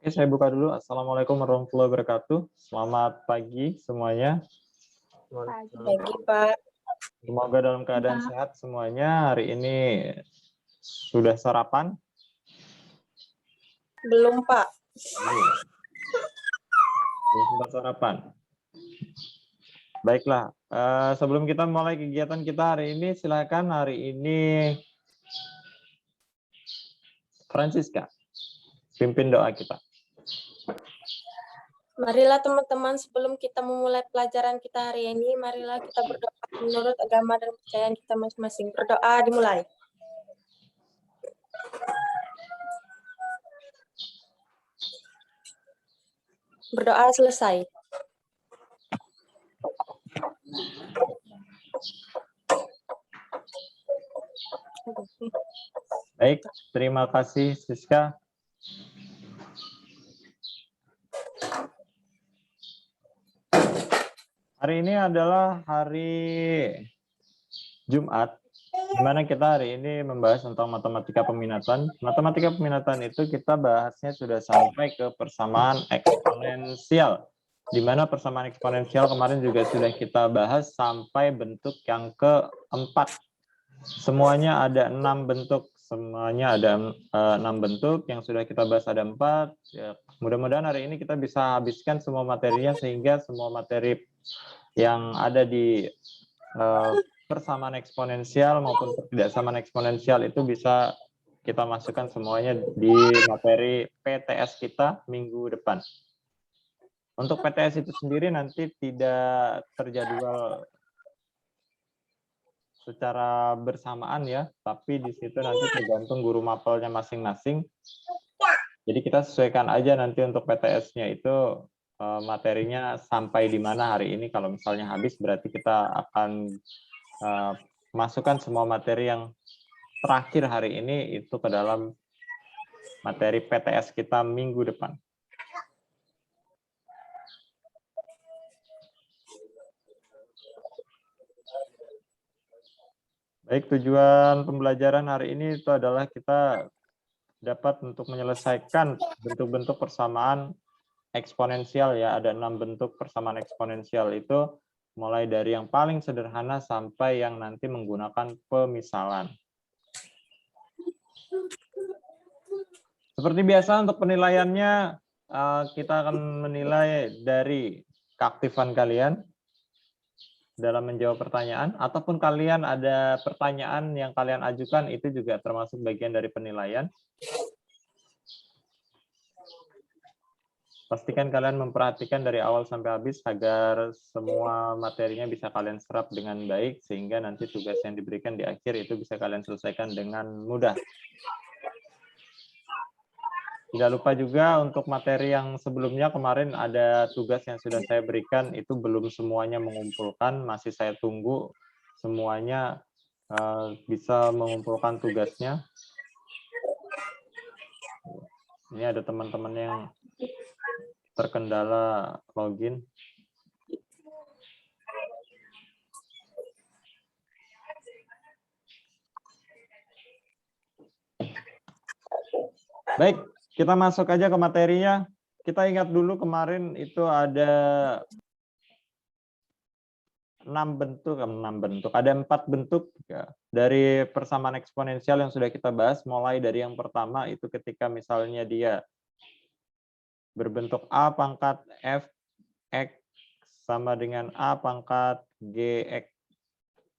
Oke, saya buka dulu. Assalamualaikum warahmatullahi wabarakatuh. Selamat pagi semuanya. Pagi, Pak. Semoga dalam keadaan sehat semuanya. Hari ini sudah sarapan? Belum, Pak. Belum sempat sarapan. Baiklah, sebelum kita mulai kegiatan kita hari ini, silakan hari ini Francisca pimpin doa kita. Marilah teman-teman, sebelum kita memulai pelajaran kita hari ini, marilah kita berdoa menurut agama dan kepercayaan kita masing-masing. Berdoa dimulai. Berdoa selesai. Baik, terima kasih Siska. Hari ini adalah hari Jumat, di mana kita hari ini membahas tentang matematika peminatan. Matematika peminatan itu kita bahasnya sudah sampai ke persamaan eksponensial, di mana persamaan eksponensial kemarin juga sudah kita bahas sampai bentuk yang keempat. Semuanya ada 6 bentuk, semuanya ada 6 bentuk, yang sudah kita bahas ada 4. Ya, mudah-mudahan hari ini kita bisa habiskan semua materinya sehingga semua materi yang ada di persamaan eksponensial maupun ketidaksamaan eksponensial itu bisa kita masukkan semuanya di materi PTS kita minggu depan. Untuk PTS itu sendiri nanti tidak terjadwal secara bersamaan ya, tapi di situ nanti tergantung guru mapelnya masing-masing. Jadi kita sesuaikan aja nanti untuk PTS-nya itu materinya sampai di mana hari ini. Kalau misalnya habis berarti kita akan masukkan semua materi yang terakhir hari ini itu ke dalam materi PTS kita minggu depan. Baik, tujuan pembelajaran hari ini itu adalah kita dapat untuk menyelesaikan bentuk-bentuk persamaan eksponensial ya. Ada 6 bentuk persamaan eksponensial itu, mulai dari yang paling sederhana sampai yang nanti menggunakan pemisalan. Seperti biasa untuk penilaiannya, kita akan menilai dari keaktifan kalian dalam menjawab pertanyaan, ataupun kalian ada pertanyaan yang kalian ajukan, itu juga termasuk bagian dari penilaian. Pastikan kalian memperhatikan dari awal sampai habis agar semua materinya bisa kalian serap dengan baik, sehingga nanti tugas yang diberikan di akhir itu bisa kalian selesaikan dengan mudah. Tidak lupa juga untuk materi yang sebelumnya kemarin ada tugas yang sudah saya berikan, itu belum semuanya mengumpulkan, masih saya tunggu semuanya bisa mengumpulkan tugasnya. Ini ada teman-teman yang terkendala login. Baik, kita masuk aja ke materinya. Kita ingat dulu kemarin itu ada 6 bentuk, ada 4 bentuk ya, dari persamaan eksponensial yang sudah kita bahas, mulai dari yang pertama itu ketika misalnya dia berbentuk A pangkat F X sama dengan A pangkat GX.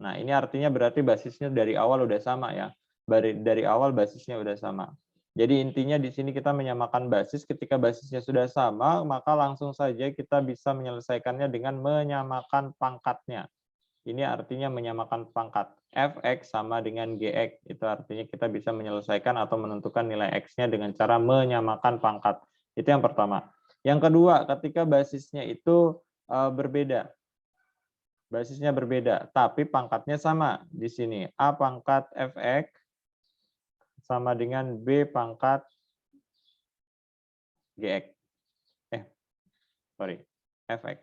Nah, ini artinya berarti basisnya dari awal udah sama ya. Dari awal basisnya udah sama. Jadi intinya di sini kita menyamakan basis. Ketika basisnya sudah sama, maka langsung saja kita bisa menyelesaikannya dengan menyamakan pangkatnya. Ini artinya menyamakan pangkat. Fx sama dengan Gx. Itu artinya kita bisa menyelesaikan atau menentukan nilai X-nya dengan cara menyamakan pangkat. Itu yang pertama. Yang kedua, ketika basisnya itu berbeda. Basisnya berbeda, tapi pangkatnya sama. Di sini A pangkat Fx sama dengan B pangkat Gx. Fx.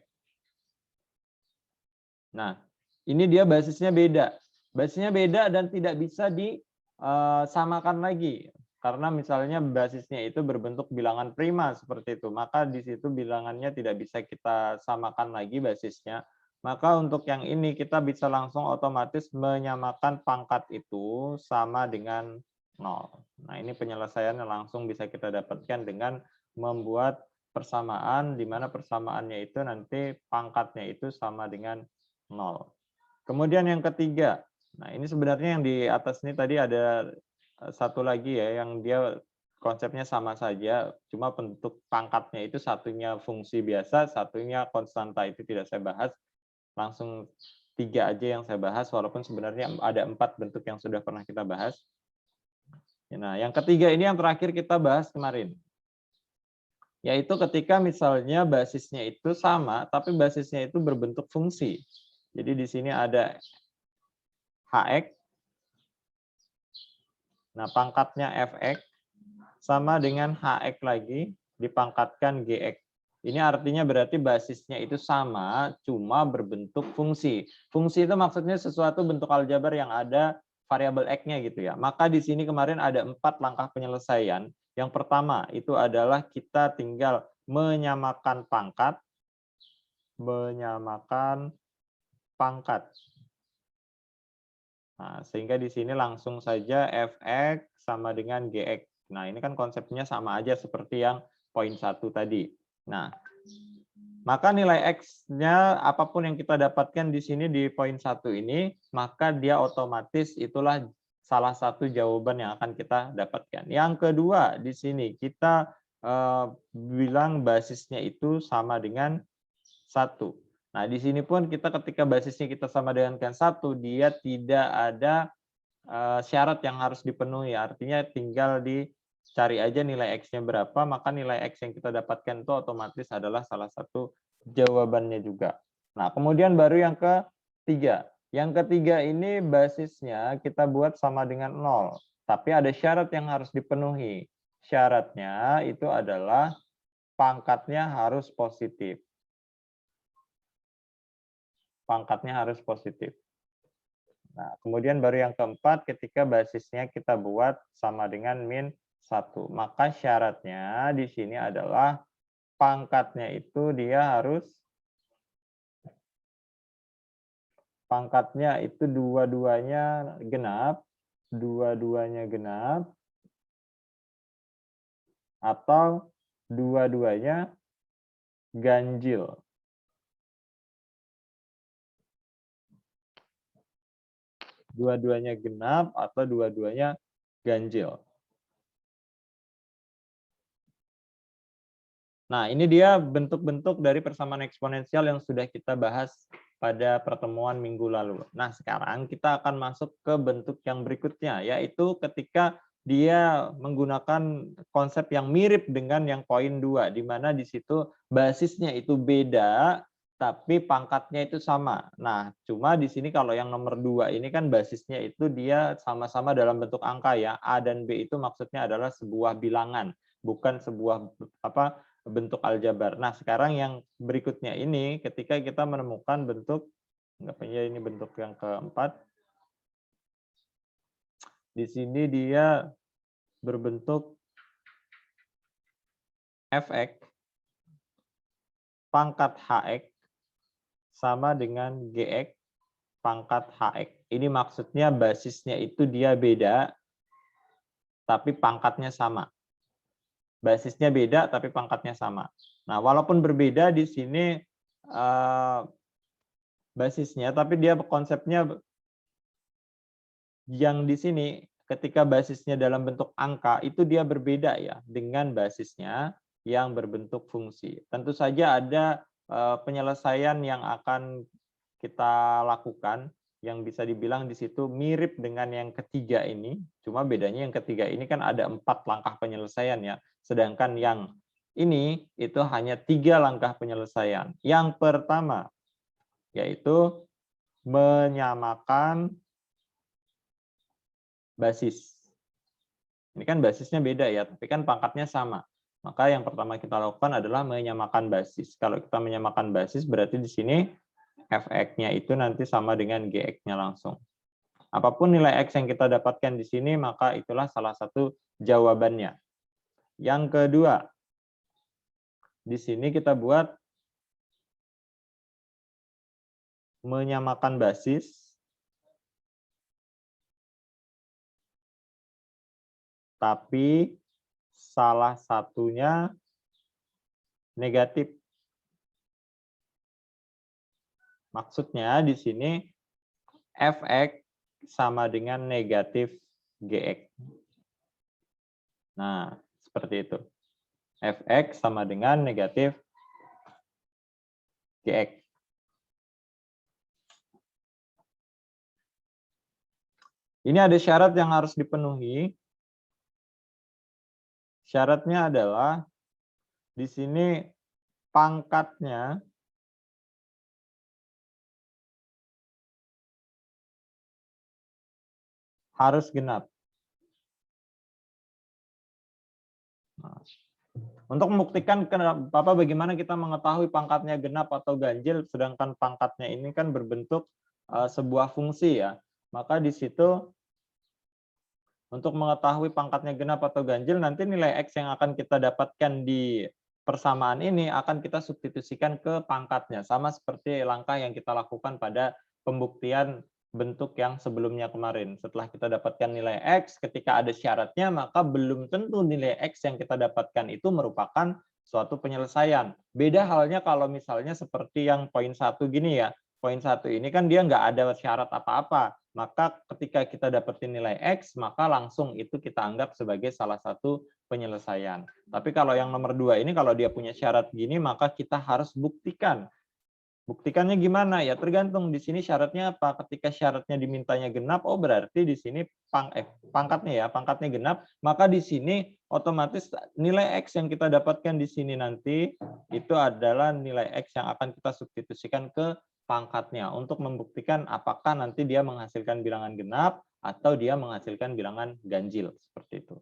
Nah, ini dia basisnya beda. Basisnya beda dan tidak bisa disamakan lagi. Karena misalnya basisnya itu berbentuk bilangan prima seperti itu, maka di situ bilangannya tidak bisa kita samakan lagi basisnya. Maka untuk yang ini kita bisa langsung otomatis menyamakan pangkat itu sama dengan 0. Nah, ini penyelesaiannya langsung bisa kita dapatkan dengan membuat persamaan, di mana persamaannya itu nanti pangkatnya itu sama dengan 0. Kemudian yang ketiga, nah ini sebenarnya yang di atas ini tadi ada satu lagi ya, yang dia konsepnya sama saja, cuma bentuk pangkatnya itu satunya fungsi biasa, satunya konstanta, itu tidak saya bahas. Langsung 3 aja yang saya bahas, walaupun sebenarnya ada 4 bentuk yang sudah pernah kita bahas. Nah, yang ketiga ini yang terakhir kita bahas kemarin. Yaitu ketika misalnya basisnya itu sama, tapi basisnya itu berbentuk fungsi. Jadi di sini ada Hx, nah pangkatnya Fx, sama dengan Hx lagi, dipangkatkan Gx. Ini artinya berarti basisnya itu sama, cuma berbentuk fungsi. Fungsi itu maksudnya sesuatu bentuk aljabar yang ada variabel x-nya gitu ya. Maka di sini kemarin ada 4 langkah penyelesaian. Yang pertama itu adalah kita tinggal menyamakan pangkat. Nah, sehingga di sini langsung saja fx sama dengan gx. Nah, ini kan konsepnya sama aja seperti yang poin 1 tadi. Nah, maka nilai x-nya apapun yang kita dapatkan di sini di poin 1 ini, maka dia otomatis itulah salah satu jawaban yang akan kita dapatkan. Yang kedua, di sini kita bilang basisnya itu sama dengan 1. Nah, di sini pun kita ketika basisnya kita sama dengan 1, dia tidak ada syarat yang harus dipenuhi. Artinya tinggal dicari aja nilai X-nya berapa, maka nilai X yang kita dapatkan itu otomatis adalah salah satu jawabannya juga. Nah, kemudian baru yang ketiga. Yang ketiga ini basisnya kita buat sama dengan 0. Tapi ada syarat yang harus dipenuhi. Syaratnya itu adalah pangkatnya harus positif. Pangkatnya harus positif. Nah, kemudian baru yang keempat, ketika basisnya kita buat sama dengan min 1. Maka syaratnya di sini adalah pangkatnya itu dia harus dua-duanya genap, atau dua-duanya ganjil. Dua-duanya genap atau dua-duanya ganjil. Nah, ini dia bentuk-bentuk dari persamaan eksponensial yang sudah kita bahas pada pertemuan minggu lalu. Nah, sekarang kita akan masuk ke bentuk yang berikutnya, yaitu ketika dia menggunakan konsep yang mirip dengan yang poin 2, di mana di situ basisnya itu beda, tapi pangkatnya itu sama. Nah, cuma di sini kalau yang nomor 2 ini kan basisnya itu dia sama-sama dalam bentuk angka ya. A dan B itu maksudnya adalah sebuah bilangan, bukan sebuah bentuk aljabar. Nah, sekarang yang berikutnya ini ketika kita menemukan bentuk, ini bentuk yang keempat. Di sini dia berbentuk fx pangkat hx sama dengan gx pangkat hx. Ini maksudnya basisnya itu dia beda, tapi pangkatnya sama. Basisnya beda, tapi pangkatnya sama. Nah, walaupun berbeda di sini basisnya, tapi dia konsepnya yang di sini ketika basisnya dalam bentuk angka, itu dia berbeda ya dengan basisnya yang berbentuk fungsi. Tentu saja ada penyelesaian yang akan kita lakukan yang bisa dibilang di situ mirip dengan yang ketiga ini, cuma bedanya yang ketiga ini kan ada 4 langkah penyelesaian ya, sedangkan yang ini itu hanya 3 langkah penyelesaian. Yang pertama yaitu menyamakan basis. Ini kan basisnya beda ya, tapi kan pangkatnya sama. Maka yang pertama kita lakukan adalah menyamakan basis. Kalau kita menyamakan basis berarti di sini fx-nya itu nanti sama dengan gx-nya langsung. Apapun nilai X yang kita dapatkan di sini, maka itulah salah satu jawabannya. Yang kedua, di sini kita buat menyamakan basis, tapi salah satunya negatif. Maksudnya di sini Fx sama dengan negatif Gx. Nah, seperti itu. Fx sama dengan negatif Gx. Ini ada syarat yang harus dipenuhi. Syaratnya adalah di sini pangkatnya harus genap. Nah, untuk membuktikan bagaimana kita mengetahui pangkatnya genap atau ganjil, sedangkan pangkatnya ini kan berbentuk sebuah fungsi ya. Maka di situ untuk mengetahui pangkatnya genap atau ganjil, nanti nilai X yang akan kita dapatkan di persamaan ini akan kita substitusikan ke pangkatnya. Sama seperti langkah yang kita lakukan pada pembuktian bentuk yang sebelumnya kemarin. Setelah kita dapatkan nilai X, ketika ada syaratnya, maka belum tentu nilai X yang kita dapatkan itu merupakan suatu penyelesaian. Beda halnya kalau misalnya seperti yang poin 1 gini ya. Poin 1 ini kan dia nggak ada syarat apa-apa. Maka ketika kita dapetin nilai X, maka langsung itu kita anggap sebagai salah satu penyelesaian. Tapi kalau yang nomor 2 ini, kalau dia punya syarat gini, maka kita harus buktikan. Buktikannya gimana? Ya tergantung di sini syaratnya apa. Ketika syaratnya dimintanya genap, oh berarti di sini pangkatnya genap, maka di sini otomatis nilai X yang kita dapatkan di sini nanti itu adalah nilai X yang akan kita substitusikan ke pangkatnya untuk membuktikan apakah nanti dia menghasilkan bilangan genap atau dia menghasilkan bilangan ganjil, seperti itu.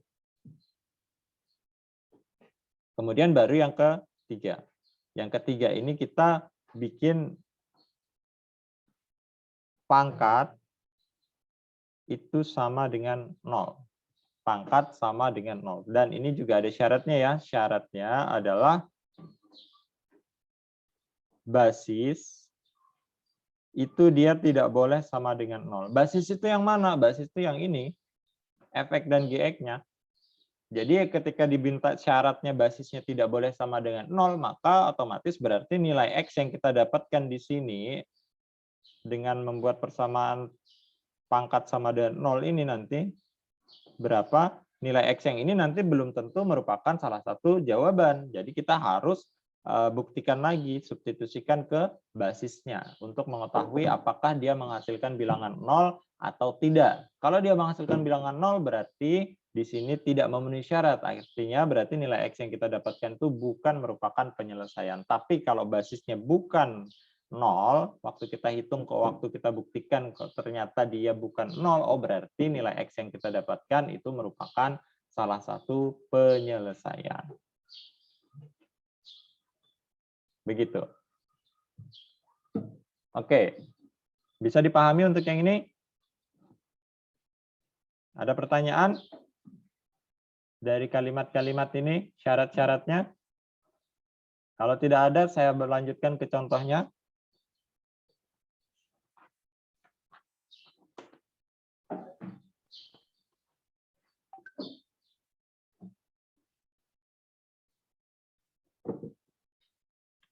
Kemudian baru yang ketiga. Yang ketiga ini kita bikin pangkat itu sama dengan 0. Pangkat sama dengan 0. Dan ini juga ada syaratnya ya. Syaratnya adalah basis itu dia tidak boleh sama dengan 0. Basis itu yang mana? Basis itu yang ini. Fx dan Gx-nya. Jadi ketika diminta syaratnya basisnya tidak boleh sama dengan 0, maka otomatis berarti nilai X yang kita dapatkan di sini dengan membuat persamaan pangkat sama dengan 0 ini nanti berapa? Nilai X yang ini nanti belum tentu merupakan salah satu jawaban. Jadi kita harus buktikan lagi, substitusikan ke basisnya untuk mengetahui apakah dia menghasilkan bilangan 0 atau tidak. Kalau dia menghasilkan bilangan 0 berarti di sini tidak memenuhi syarat. Artinya berarti nilai X yang kita dapatkan itu bukan merupakan penyelesaian. Tapi kalau basisnya bukan 0, waktu kita hitung ke waktu kita buktikan ternyata dia bukan 0, oh berarti nilai X yang kita dapatkan itu merupakan salah satu penyelesaian. Begitu. Oke. Bisa dipahami untuk yang ini? Ada pertanyaan? Dari kalimat-kalimat ini, syarat-syaratnya? Kalau tidak ada, saya berlanjutkan ke contohnya.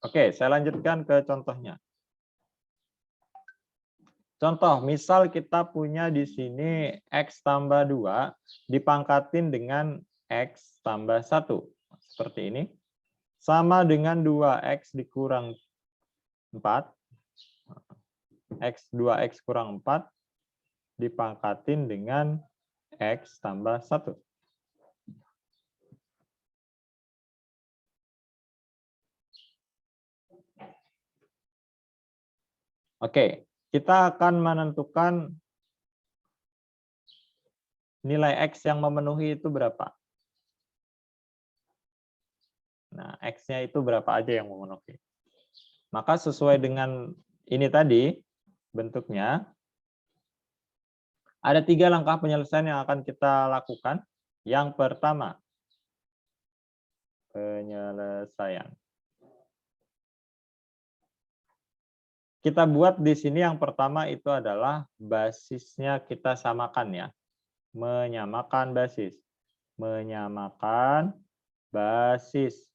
Oke, saya lanjutkan ke contohnya. Contoh, misal kita punya di sini X tambah 2 dipangkatin dengan X tambah 1. Seperti ini. Sama dengan 2X dikurang 4. X 2X kurang 4 dipangkatin dengan X tambah 1. Oke, kita akan menentukan nilai X yang memenuhi itu berapa. Nah, X-nya itu berapa aja yang memenuhi. Maka sesuai dengan ini tadi, bentuknya, Ada 3 langkah penyelesaian yang akan kita lakukan. Yang pertama, penyelesaian. Kita buat di sini yang pertama itu adalah basisnya kita samakan ya. Menyamakan basis. Menyamakan basis.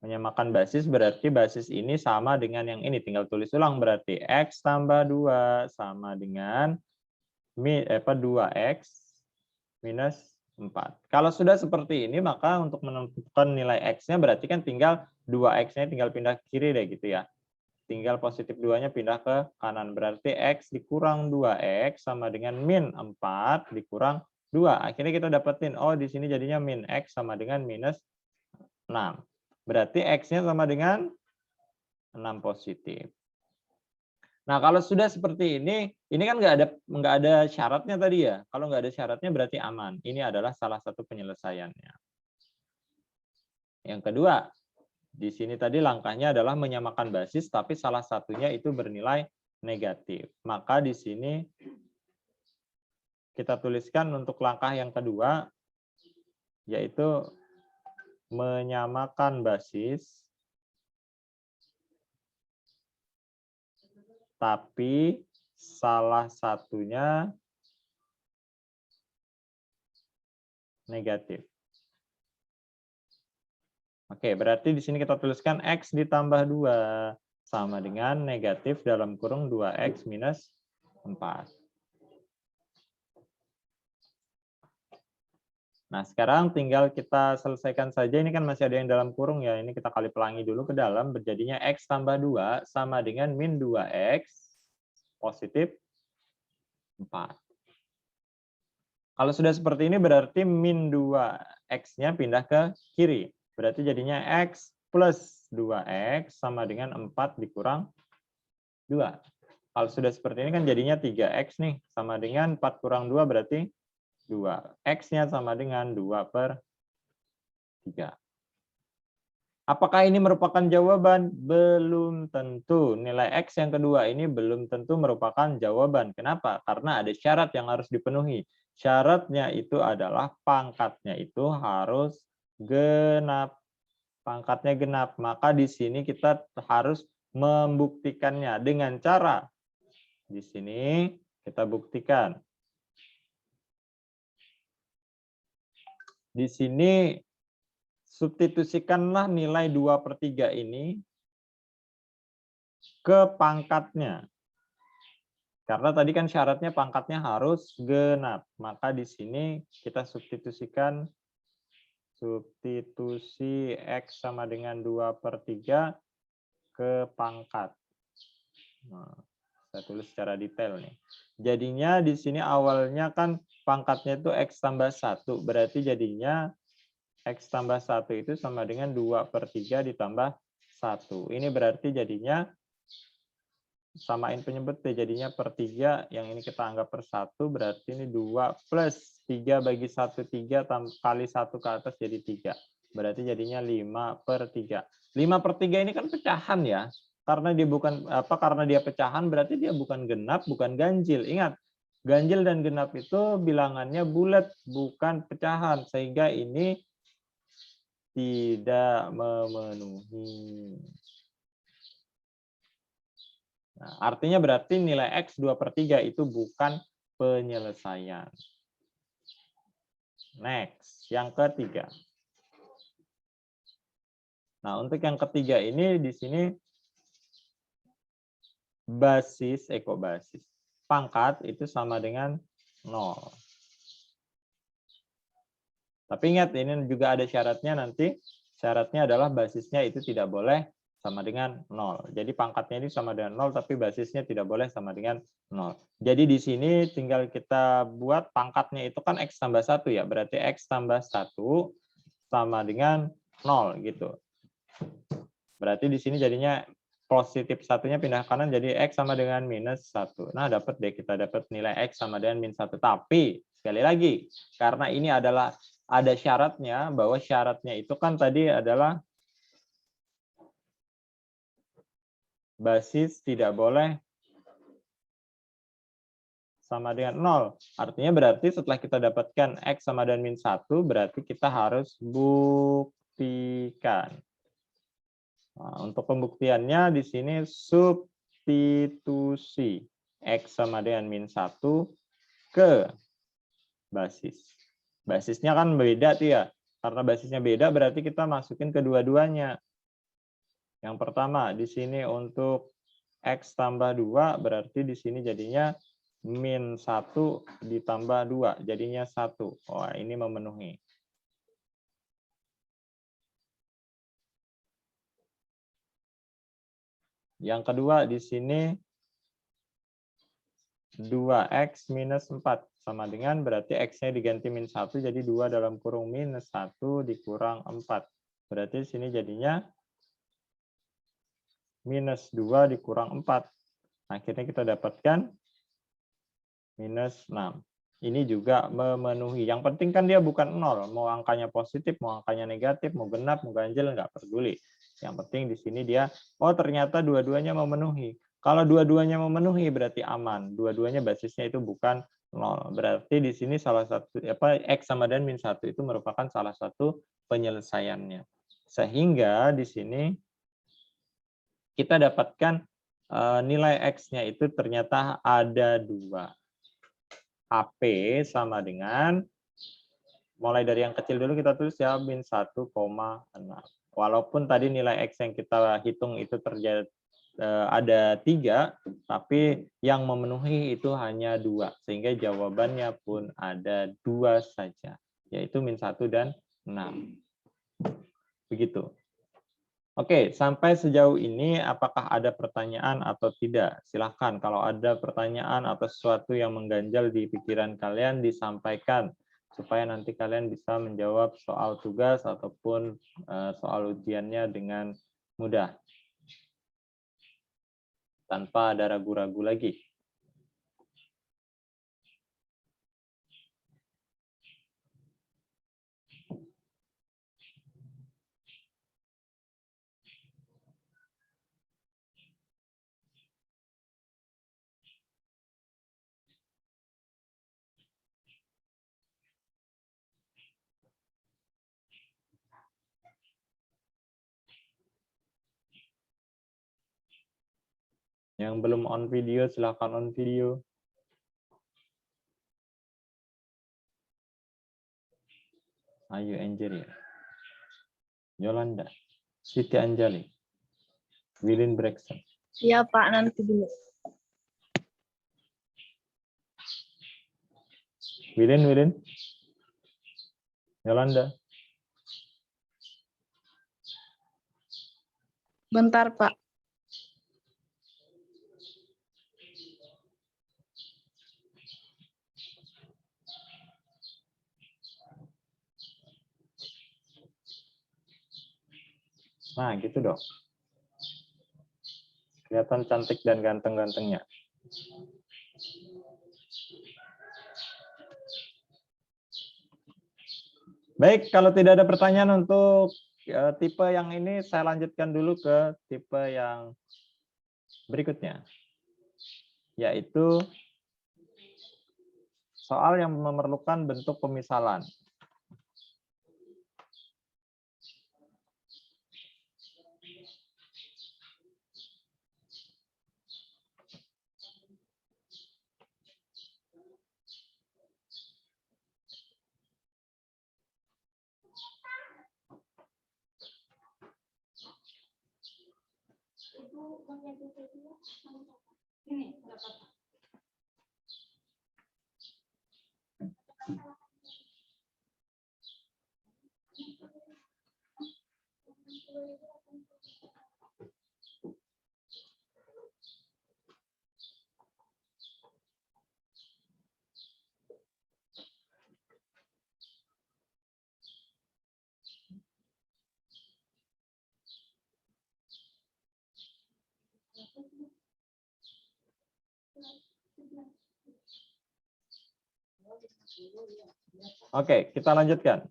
Menyamakan basis berarti basis ini sama dengan yang ini. Tinggal tulis ulang berarti X tambah 2 sama dengan 2X minus 4. Kalau sudah seperti ini, maka untuk menentukan nilai X-nya berarti kan tinggal 2X-nya tinggal pindah ke kiri deh gitu ya. Tinggal positif 2-nya pindah ke kanan. Berarti X dikurang 2X sama dengan min 4 dikurang 2. Akhirnya kita dapetin, oh di sini jadinya min X sama dengan minus 6. Berarti X-nya sama dengan 6 positif. Nah, kalau sudah seperti ini kan nggak ada syaratnya tadi ya. Kalau nggak ada syaratnya berarti aman. Ini adalah salah satu penyelesaiannya. Yang kedua, di sini tadi langkahnya adalah menyamakan basis, tapi salah satunya itu bernilai negatif. Maka di sini kita tuliskan untuk langkah yang kedua, yaitu menyamakan basis, tapi salah satunya negatif. Oke, berarti di sini kita tuliskan X ditambah 2 sama dengan negatif dalam kurung 2X minus 4. Nah, sekarang tinggal kita selesaikan saja. Ini kan masih ada yang dalam kurung ya. Ini kita kali pelangi dulu ke dalam. Berjadinya X tambah 2 sama dengan min 2X positif 4. Kalau sudah seperti ini berarti min 2X-nya pindah ke kiri. Berarti jadinya X plus 2X sama dengan 4 dikurang 2. Kalau sudah seperti ini kan jadinya 3X nih. Sama dengan 4 kurang 2 berarti 2. X-nya sama dengan 2/3. Apakah ini merupakan jawaban? Belum tentu. Nilai X yang kedua ini belum tentu merupakan jawaban. Kenapa? Karena ada syarat yang harus dipenuhi. Syaratnya itu adalah pangkatnya itu harus genap. Pangkatnya genap. Maka di sini kita harus membuktikannya dengan cara di sini kita buktikan. Di sini substitusikanlah nilai 2/3 ini ke pangkatnya. Karena tadi kan syaratnya pangkatnya harus genap. Maka di sini kita substitusikan substitusi X sama dengan 2/3 ke pangkat. Nah, saya tulis secara detail nih. Jadinya di sini awalnya kan pangkatnya itu X tambah 1. Berarti jadinya X tambah 1 itu sama dengan 2/3 ditambah 1. Ini berarti jadinya samain penyebut deh, jadinya per 3, yang ini kita anggap per 1, berarti ini 2 plus 3 bagi 1, 3 kali 1 ke atas jadi 3. Berarti jadinya 5/3. 5/3 ini kan pecahan ya. Karena dia bukan karena dia pecahan berarti dia bukan genap, bukan ganjil. Ingat, ganjil dan genap itu bilangannya bulat, bukan pecahan. Sehingga ini tidak memenuhi. Nah, artinya berarti nilai X 2/3 itu bukan penyelesaian. Next, yang ketiga. Nah, untuk yang ketiga ini di sini basis, basis. Pangkat itu sama dengan 0. Tapi ingat, ini juga ada syaratnya nanti. Syaratnya adalah basisnya itu tidak boleh sama dengan 0. Jadi pangkatnya ini sama dengan 0, tapi basisnya tidak boleh sama dengan 0. Jadi di sini tinggal kita buat pangkatnya itu kan X tambah 1 ya. Berarti X tambah 1 sama dengan 0 gitu. Berarti di sini jadinya positif satunya pindah kanan jadi X sama dengan minus 1. Nah, dapat deh, kita dapat nilai X sama dengan min 1. Tapi sekali lagi, karena ini adalah ada syaratnya, bahwa syaratnya itu kan tadi adalah basis tidak boleh sama dengan 0. Artinya berarti setelah kita dapatkan X sama dengan min 1, berarti kita harus buktikan. Nah, untuk pembuktiannya di sini substitusi X sama dengan min 1 ke basis. Basisnya kan beda tuh ya. Karena basisnya beda berarti kita masukin kedua-duanya. Yang pertama di sini untuk X tambah 2 berarti di sini jadinya min 1 ditambah 2 jadinya 1. Wah, ini memenuhi. Yang kedua di sini 2X minus 4 sama dengan berarti X-nya diganti min 1 jadi 2 dalam kurung minus 1 dikurang 4. Berarti di sini jadinya minus 2 dikurang 4. Akhirnya kita dapatkan minus 6. Ini juga memenuhi. Yang penting kan dia bukan 0. Mau angkanya positif, mau angkanya negatif, mau genap, mau ganjil, nggak peduli. Yang penting di sini dia, oh ternyata dua-duanya memenuhi. Kalau dua-duanya memenuhi berarti aman. Dua-duanya basisnya itu bukan 0. Berarti di sini salah satu, X sama dan min 1 itu merupakan salah satu penyelesaiannya. Sehingga di sini kita dapatkan nilai X-nya itu ternyata ada 2. AP sama dengan, mulai dari yang kecil dulu kita tulis ya, min 1,6. Walaupun tadi nilai X yang kita hitung itu terjadi ada 3, tapi yang memenuhi itu hanya 2. Sehingga jawabannya pun ada 2 saja, yaitu min 1 dan 6. Begitu. Oke, sampai sejauh ini apakah ada pertanyaan atau tidak? Silahkan kalau ada pertanyaan atau sesuatu yang mengganjal di pikiran kalian disampaikan supaya nanti kalian bisa menjawab soal tugas ataupun soal ujiannya dengan mudah. Tanpa ada ragu-ragu lagi. Yang belum on video, silahkan on video. Ayu Angelia, Yolanda, Siti Anjali, Wilin Braxton. Iya Pak, nanti dulu. Wilin, Yolanda. Bentar Pak. Nah, gitu dong. Kelihatan cantik dan ganteng-gantengnya. Baik, kalau tidak ada pertanyaan untuk tipe yang ini, saya lanjutkan dulu ke tipe yang berikutnya. Yaitu soal yang memerlukan bentuk pemisalan. Oke, kita lanjutkan.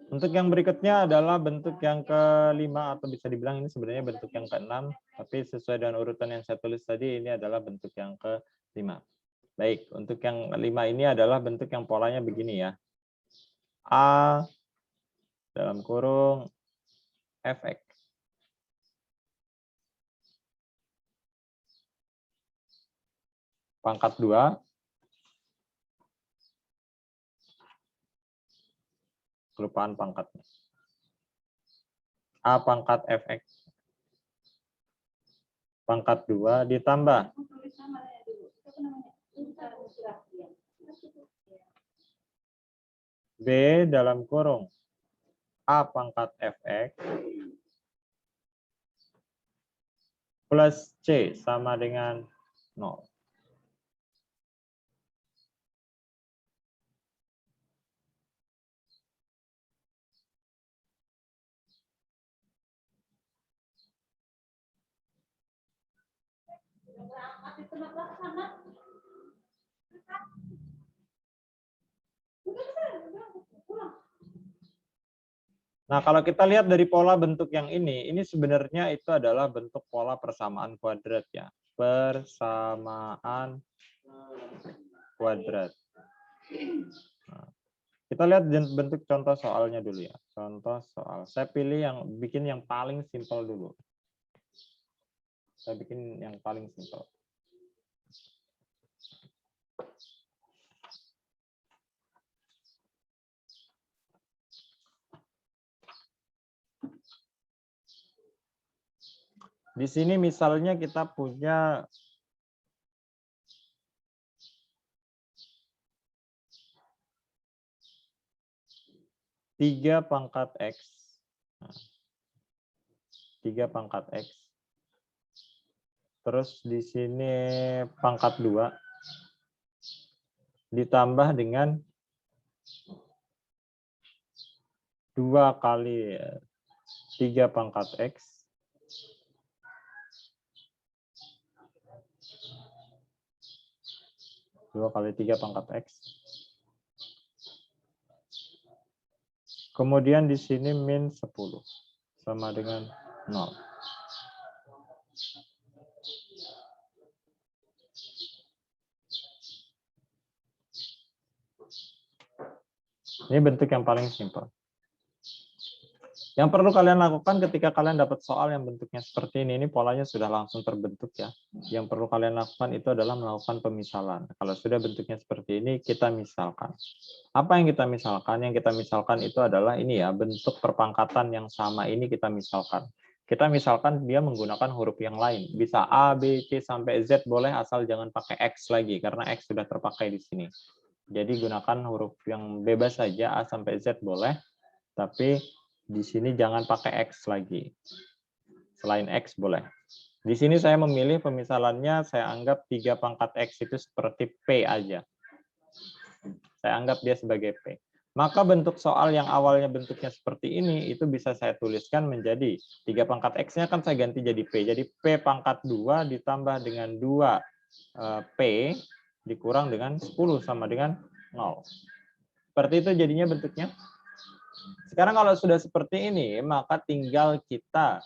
Untuk yang berikutnya adalah bentuk yang kelima, atau bisa dibilang ini sebenarnya bentuk yang keenam, tapi sesuai dengan urutan yang saya tulis tadi, ini adalah bentuk yang kelima. Baik, untuk yang kelima ini adalah bentuk yang polanya begini ya. A dalam kurung fx. Pangkat 2 kelupaan pangkatnya. A pangkat fx pangkat 2 ditambah B dalam kurung A pangkat fx plus C sama dengan 0. Nah, kalau kita lihat dari pola bentuk yang ini sebenarnya itu adalah bentuk pola persamaan kuadrat ya. Persamaan kuadrat. Nah, kita lihat bentuk contoh soalnya dulu ya. Contoh soal. Saya pilih yang bikin yang paling simpel dulu. Saya bikin yang paling simpel. Di sini misalnya kita punya tiga pangkat X. 3 pangkat X. Terus di sini pangkat 2 ditambah dengan 2 kali 3 pangkat X. 2 kali 3 pangkat X. Kemudian di sini min 10 sama dengan 0. Ini bentuk yang paling simpel. Yang perlu kalian lakukan ketika kalian dapat soal yang bentuknya seperti ini polanya sudah langsung terbentuk ya. Yang perlu kalian lakukan itu adalah melakukan pemisalan. Kalau sudah bentuknya seperti ini, kita misalkan. Apa yang kita misalkan? Yang kita misalkan itu adalah ini ya, bentuk perpangkatan yang sama ini kita misalkan. Kita misalkan dia menggunakan huruf yang lain. Bisa A, B, C, sampai Z boleh, asal jangan pakai X lagi, karena X sudah terpakai di sini. Jadi gunakan huruf yang bebas saja, A sampai Z boleh, tapi di sini jangan pakai X lagi. Selain X boleh. Di sini saya memilih pemisalannya, saya anggap 3 pangkat X itu seperti P aja. Saya anggap dia sebagai P. Maka bentuk soal yang awalnya bentuknya seperti ini, itu bisa saya tuliskan menjadi 3 pangkat X-nya kan saya ganti jadi P. Jadi P pangkat 2 ditambah dengan 2 P dikurang dengan 10 sama dengan 0. Seperti itu jadinya bentuknya. Sekarang kalau sudah seperti ini, maka tinggal kita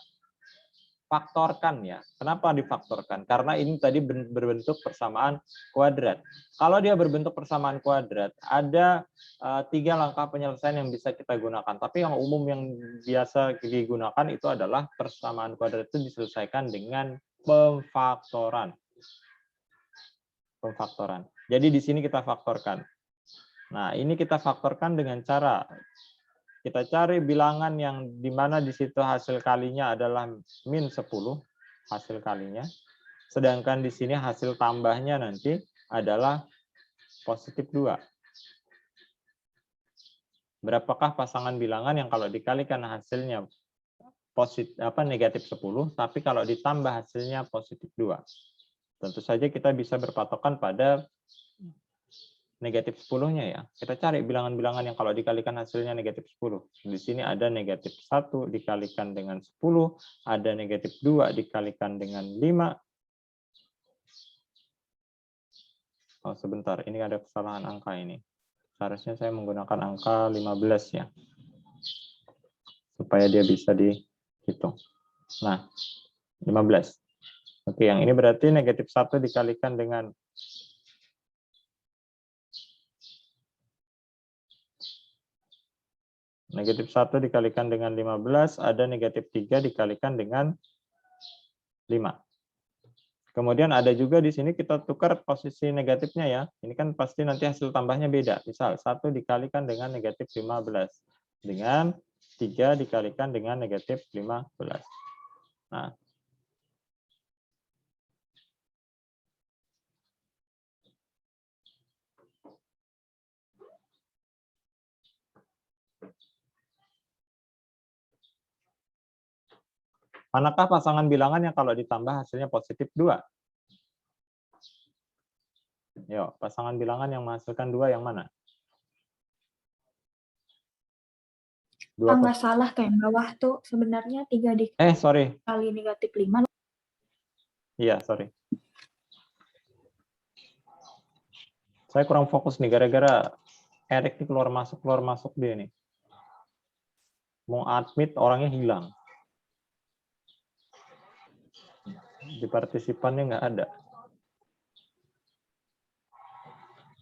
faktorkan ya. Kenapa difaktorkan? Karena ini tadi berbentuk persamaan kuadrat. Kalau dia berbentuk persamaan kuadrat, ada 3 langkah penyelesaian yang bisa kita gunakan. Tapi yang umum yang biasa digunakan itu adalah persamaan kuadrat itu diselesaikan dengan pemfaktoran. Pemfaktoran. Jadi di sini kita faktorkan. Nah, ini kita faktorkan dengan cara kita cari bilangan yang dimana di situ hasil kalinya adalah min 10 hasil kalinya. Sedangkan di sini hasil tambahnya nanti adalah positif 2. Berapakah pasangan bilangan yang kalau dikalikan hasilnya negatif 10, tapi kalau ditambah hasilnya positif 2. Tentu saja kita bisa berpatokan pada negatif 10-nya ya. Kita cari bilangan-bilangan yang kalau dikalikan hasilnya negatif 10. Di sini ada negatif 1 dikalikan dengan 10, ada negatif 2 dikalikan dengan 5. Oh, sebentar, ini ada kesalahan angka ini. Seharusnya saya menggunakan angka 15 ya. supaya dia bisa dihitung. Nah, 15. Oke, yang ini berarti negatif 1 dikalikan dengan negatif 1 dikalikan dengan 15, ada negatif 3 dikalikan dengan 5. Kemudian ada juga di sini kita tukar posisi negatifnya ya. Ini kan pasti nanti hasil tambahnya beda. Misal 1 dikalikan dengan negatif 15. Dengan 3 dikalikan dengan negatif 15. Nah, manakah pasangan bilangan yang kalau ditambah hasilnya positif 2? Yuk, pasangan bilangan yang menghasilkan 2 yang mana? Nggak salah kayak bawah tuh sebenarnya 3 sorry. dikali negatif 5. Iya, sorry. Saya kurang fokus nih, gara-gara Erik nih keluar masuk dia nih. Mau admit, orangnya hilang. Di partisipannya nggak ada.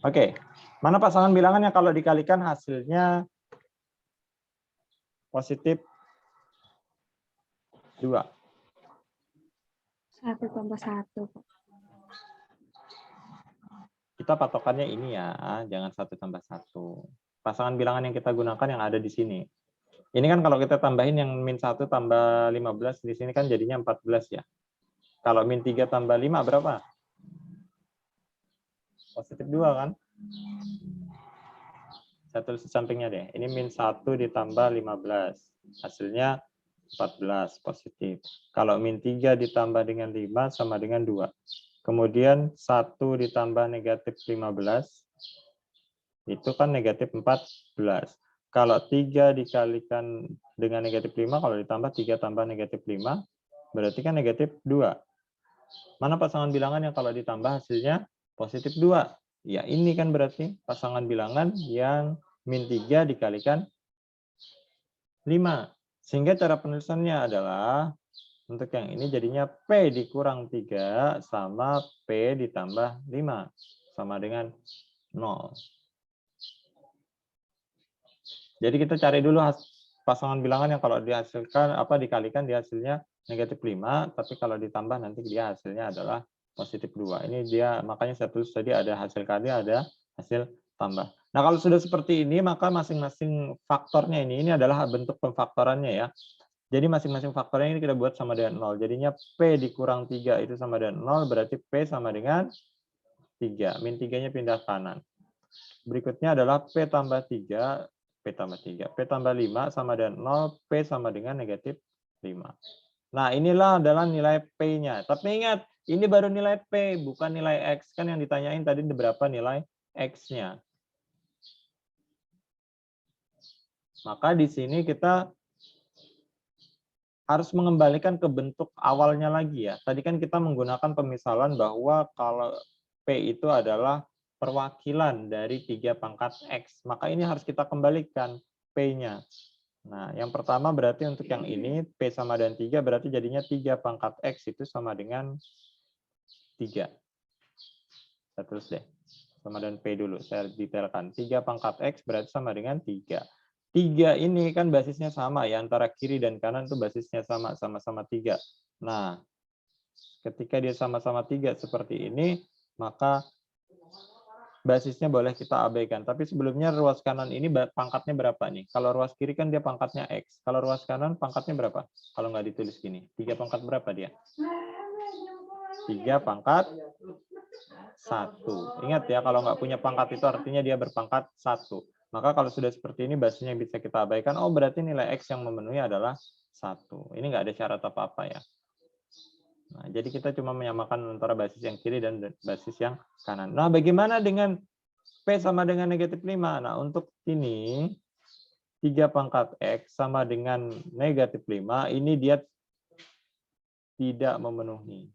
Oke, mana pasangan bilangan yang kalau dikalikan hasilnya positif 2? 1 tambah 1. Kita patokannya ini ya, jangan 1 tambah 1. Pasangan bilangan yang kita gunakan yang ada di sini. Ini kan kalau kita tambahin yang min 1 tambah 15, di sini kan jadinya 14 ya. Kalau min 3 tambah 5 berapa? Positif 2 kan? Saya tulis di sampingnya deh. Ini min 1 ditambah 15. Hasilnya 14 positif. Kalau min 3 ditambah dengan 5 sama dengan 2. Kemudian 1 ditambah negatif 15. Itu kan negatif 14. Kalau 3 dikalikan dengan negatif 5, kalau ditambah 3 tambah negatif 5, berarti kan negatif 2. Mana pasangan bilangan yang kalau ditambah hasilnya positif 2? Ya ini kan berarti pasangan bilangan yang min 3 dikalikan 5. Sehingga cara penulisannya adalah untuk yang ini jadinya P dikurang 3 sama P ditambah 5. Sama dengan 0. Jadi kita cari dulu pasangan bilangan yang kalau dihasilkan dikalikan di hasilnya negatif 5, tapi kalau ditambah nanti dia hasilnya adalah positif 2. Ini dia, makanya saya tulis tadi ada hasil kali, ada hasil tambah. Nah, kalau sudah seperti ini, maka masing-masing faktornya ini adalah bentuk pemfaktorannya ya. Jadi masing-masing faktornya ini kita buat sama dengan 0. Jadinya P dikurang 3 itu sama dengan 0, berarti P sama dengan 3. Min 3-nya pindah kanan. Berikutnya adalah P tambah 3, P tambah 3. P tambah 5 sama dengan 0, P sama dengan negatif 5. Nah, inilah adalah nilai P-nya. Tapi ingat, ini baru nilai P, bukan nilai X. Kan yang ditanyain tadi berapa nilai X-nya. Maka di sini kita harus mengembalikan ke bentuk awalnya lagi ya. Tadi kan kita menggunakan pemisalan bahwa kalau P itu adalah perwakilan dari 3 pangkat X. Maka ini harus kita kembalikan P-nya. Nah, yang pertama berarti untuk yang ini, P sama dengan 3, berarti jadinya 3 pangkat X itu sama dengan 3. Saya tulis deh. Sama dengan P dulu, saya detailkan. 3 pangkat X berarti sama dengan 3. 3 ini kan basisnya sama ya, antara kiri dan kanan itu basisnya sama-sama 3. Nah, ketika dia sama-sama 3 seperti ini, maka basisnya boleh kita abaikan. Tapi sebelumnya ruas kanan ini pangkatnya berapa nih? Kalau ruas kiri kan dia pangkatnya X. Kalau ruas kanan pangkatnya berapa? Kalau nggak ditulis gini. 3 pangkat berapa dia? 3 pangkat 1. Ingat ya, kalau nggak punya pangkat itu artinya dia berpangkat 1. Maka kalau sudah seperti ini, basisnya bisa kita abaikan. Oh, berarti nilai X yang memenuhi adalah 1. Ini nggak ada syarat apa-apa ya. Nah, jadi kita cuma menyamakan antara basis yang kiri dan basis yang kanan. Nah, bagaimana dengan P sama dengan negatif 5? Nah, untuk ini, 3 pangkat X sama dengan negatif 5, ini dia tidak memenuhi.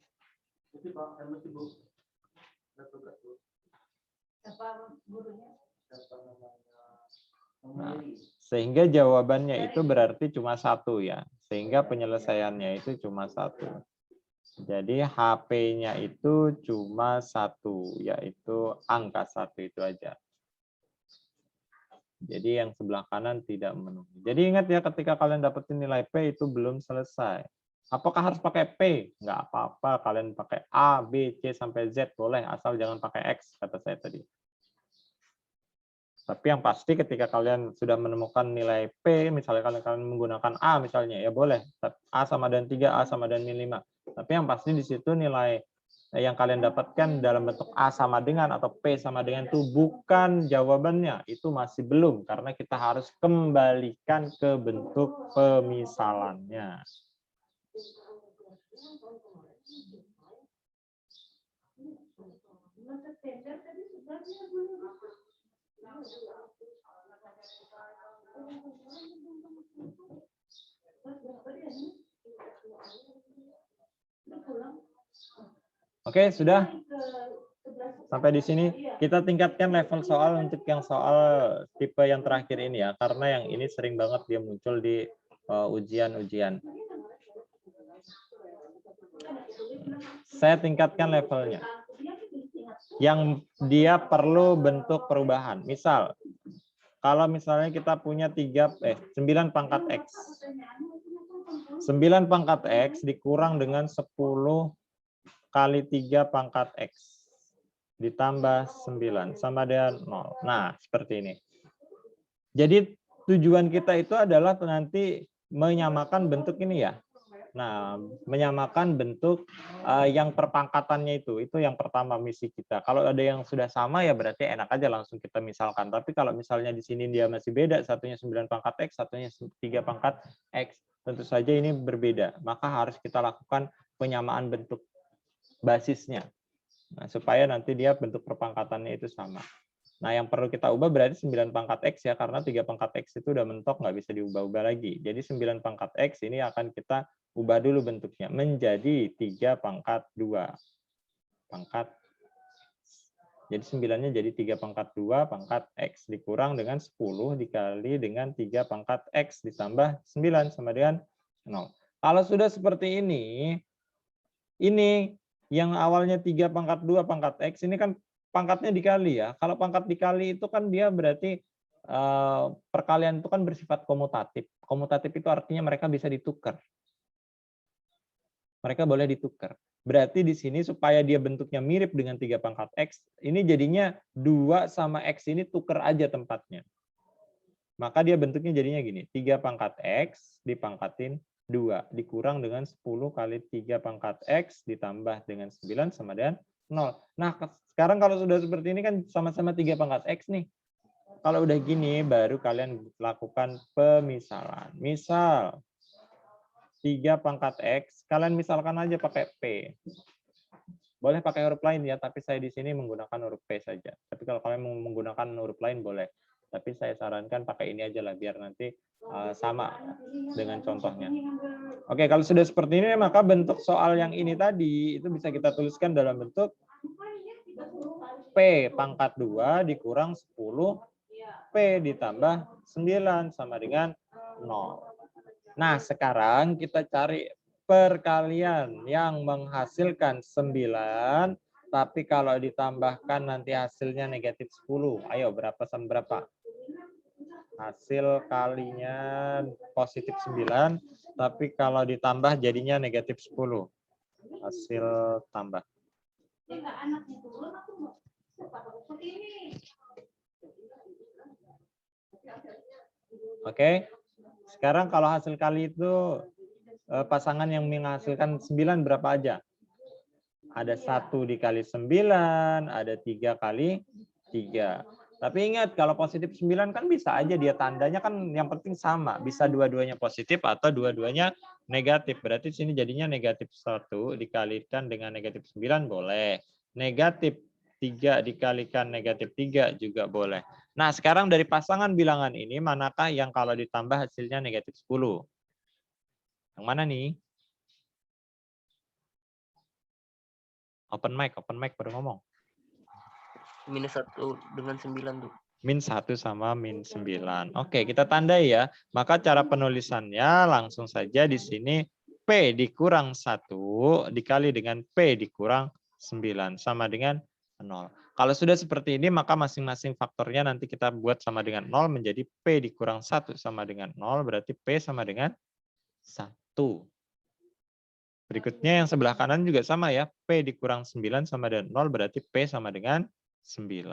Nah, sehingga jawabannya itu berarti cuma 1 ya. Sehingga penyelesaiannya itu cuma 1. Jadi HP-nya itu cuma 1, yaitu angka 1 itu aja. Jadi yang sebelah kanan tidak memenuhi. Jadi ingat ya, ketika kalian dapetin nilai P itu belum selesai. Apakah harus pakai P? Nggak apa-apa, kalian pakai A, B, C, sampai Z boleh, asal jangan pakai X, kata saya tadi. Tapi yang pasti ketika kalian sudah menemukan nilai P, misalnya kalian menggunakan A misalnya, ya boleh. A sama dengan 3, A sama dengan 5. Tapi yang pasti di situ nilai yang kalian dapatkan dalam bentuk A sama dengan atau P sama dengan itu bukan jawabannya. Itu masih belum, karena kita harus kembalikan ke bentuk pemisalannya. Oke, sudah? Sampai di sini kita tingkatkan level soal untuk yang soal tipe yang terakhir ini ya, karena yang ini sering banget dia muncul di ujian-ujian. Saya tingkatkan levelnya. Yang dia perlu bentuk perubahan. Misal, kalau misalnya kita punya 9 pangkat X. 9 pangkat X dikurang dengan 10 kali 3 pangkat X. Ditambah 9 sama dengan 0. Nah, seperti ini. Jadi tujuan kita itu adalah nanti menyamakan bentuk ini ya. Nah, menyamakan bentuk yang perpangkatannya itu yang pertama misi kita. Kalau ada yang sudah sama ya berarti enak aja langsung kita misalkan. Tapi kalau misalnya di sini dia masih beda, satunya 9 pangkat X, satunya 3 pangkat X, tentu saja ini berbeda. Maka harus kita lakukan penyamaan bentuk basisnya. Nah, supaya nanti dia bentuk perpangkatannya itu sama. Nah, yang perlu kita ubah berarti 9 pangkat X ya, karena 3 pangkat X itu udah mentok, nggak bisa diubah-ubah lagi. Jadi 9 pangkat X ini akan kita ubah dulu bentuknya menjadi 3 pangkat 2. Jadi 9-nya jadi 3 pangkat 2 pangkat X dikurang dengan 10 dikali dengan 3 pangkat X ditambah 9 sama dengan 0. Kalau sudah seperti ini yang awalnya 3 pangkat 2 pangkat X ini kan pangkatnya dikali ya. Kalau pangkat dikali itu kan dia berarti perkalian itu kan bersifat komutatif. Komutatif itu artinya mereka bisa ditukar. Mereka boleh ditukar. Berarti di sini supaya dia bentuknya mirip dengan 3 pangkat X, ini jadinya 2 sama X ini tukar aja tempatnya. Maka dia bentuknya jadinya gini, 3 pangkat X dipangkatin 2, dikurang dengan 10 kali 3 pangkat X ditambah dengan 9 sama dengan 0. Nah, sekarang kalau sudah seperti ini kan sama-sama 3 pangkat X nih. Kalau udah gini, baru kalian lakukan pemisalan. Misal, 3 pangkat X, kalian misalkan aja pakai P. Boleh pakai huruf lain ya, tapi saya di sini menggunakan huruf P saja. Tapi kalau kalian mau menggunakan huruf lain boleh. Tapi saya sarankan pakai ini aja lah, biar nanti sama dengan contohnya. Oke, kalau sudah seperti ini, maka bentuk soal yang ini tadi, itu bisa kita tuliskan dalam bentuk P pangkat 2 dikurang 10, P ditambah 9 sama dengan 0. Nah, sekarang kita cari perkalian yang menghasilkan 9, tapi kalau ditambahkan nanti hasilnya negatif 10. Ayo, berapa sama berapa? Hasil kalinya positif 9, tapi kalau ditambah jadinya negatif 10. Hasil tambah. Oke. Sekarang kalau hasil kali itu pasangan yang menghasilkan 9 berapa aja? Ada 1 dikali 9, ada 3 kali 3. Tapi ingat, kalau positif 9 kan bisa aja dia tandanya kan yang penting sama. Bisa dua-duanya positif atau dua-duanya negatif. Berarti sini jadinya negatif 1 dikalikan dengan negatif 9 boleh. Negatif 3 dikalikan negatif 3 juga boleh. Nah, sekarang dari pasangan bilangan ini, manakah yang kalau ditambah hasilnya negatif 10? Yang mana nih? Open mic baru ngomong. -1 dengan 9 tuh. min 1 sama min 9. Oke, kita tandai ya. Maka cara penulisannya langsung saja di sini P dikurang 1 dikali dengan P dikurang 9 sama dengan 0. Kalau sudah seperti ini, maka masing-masing faktornya nanti kita buat sama dengan 0 menjadi P dikurang 1 sama dengan 0, berarti P sama dengan 1. Berikutnya yang sebelah kanan juga sama ya. P dikurang 9 sama dengan 0 berarti P sama dengan 9.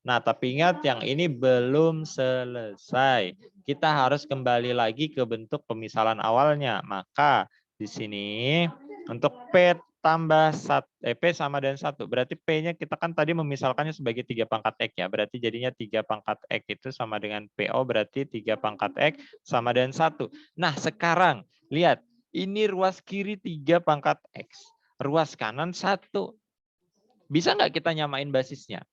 Nah, tapi ingat yang ini belum selesai. Kita harus kembali lagi ke bentuk pemisalan awalnya. Maka di sini untuk P tambah P sama dengan 1. Berarti P-nya kita kan tadi memisalkannya sebagai 3 pangkat X ya. Berarti jadinya 3 pangkat X itu sama dengan PO berarti 3 pangkat X sama dengan 1. Nah, sekarang lihat. Ini ruas kiri 3 pangkat X. Ruas kanan 1. Bisa nggak kita nyamain basisnya?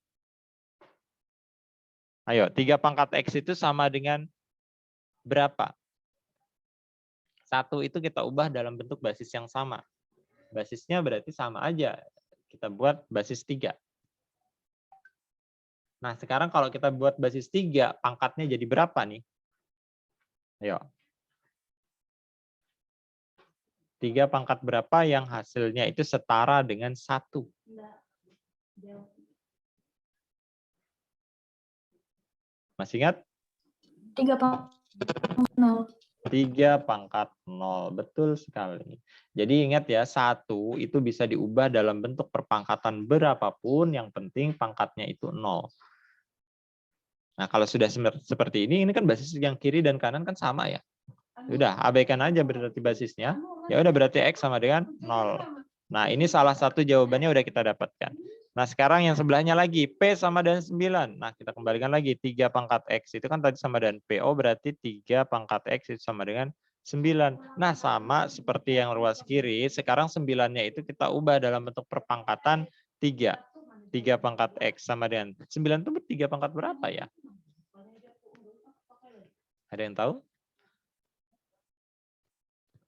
Ayo, 3 pangkat X itu sama dengan berapa? 1 itu kita ubah dalam bentuk basis yang sama. Basisnya berarti sama aja. Kita buat basis 3. Nah, sekarang kalau kita buat basis 3, pangkatnya jadi berapa nih? Ayo. 3 pangkat berapa yang hasilnya itu setara dengan 1? Masih ingat? 3 pangkat 0. 3 pangkat 0. Betul sekali. Jadi ingat ya, 1 itu bisa diubah dalam bentuk perpangkatan berapapun, yang penting pangkatnya itu 0. Nah, kalau sudah seperti ini kan basis yang kiri dan kanan kan sama ya. Udah, abaikan aja berarti basisnya. Ya udah berarti X sama dengan 0. Nah, ini salah satu jawabannya udah kita dapatkan. Nah, sekarang yang sebelahnya lagi, P sama dengan 9. Nah, kita kembalikan lagi, 3 pangkat X itu kan tadi sama dengan PO, berarti 3 pangkat X itu sama dengan 9. Nah, sama seperti yang ruas kiri, sekarang 9-nya itu kita ubah dalam bentuk perpangkatan 3. 3 pangkat X sama dengan 9 itu 3 pangkat berapa ya? Ada yang tahu?